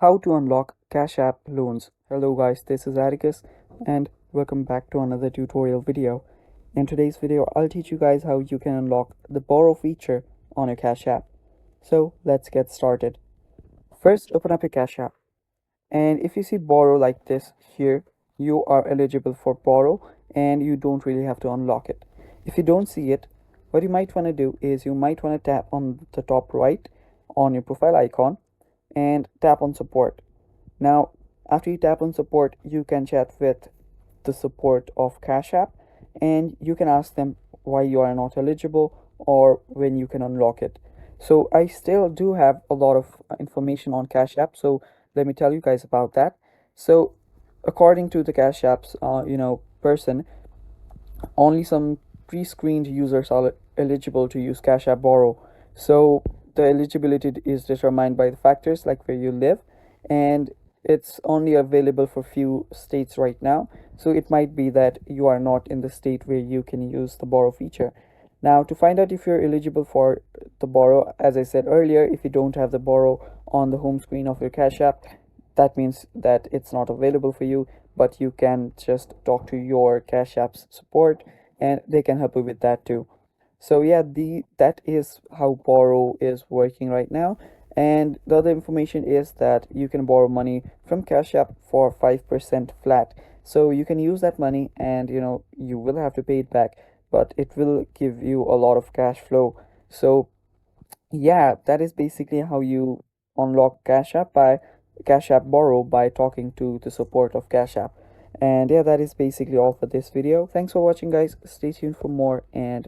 How to unlock Cash App loans. Hello guys, this is Atticus and welcome back to another tutorial video. In today's video, I'll teach you guys how you can unlock the borrow feature on your Cash App. So let's get started. First, open up your Cash App. And if you see borrow like this here, you are eligible for borrow and you don't really have to unlock it. If you don't see it, what you might want to do is you might want to tap on the top right on your profile icon and tap on support. Now, after you tap on support, you can chat with the support of Cash App and you can ask them why you are not eligible or when you can unlock it. So I still do have a lot of information on Cash App, so let me tell you guys about that. So according to the Cash App's person, only some pre-screened users are eligible to use Cash App Borrow. So the eligibility is determined by the factors like where you live, and it's only available for few states right now. So it might be that you are not in the state where you can use the borrow feature. Now, to find out if you're eligible for the borrow, as I said earlier, if you don't have the borrow on the home screen of your Cash App, that means that it's not available for you, but you can just talk to your Cash App's support and they can help you with that too. So yeah, the that is how borrow is working right now. And the other information is that you can borrow money from Cash App for 5% flat. So you can use that money and you will have to pay it back, but it will give you a lot of cash flow. So yeah, that is basically how you unlock Cash App Borrow by talking to the support of Cash App. And yeah, that is basically all for this video. Thanks for watching guys. Stay tuned for more and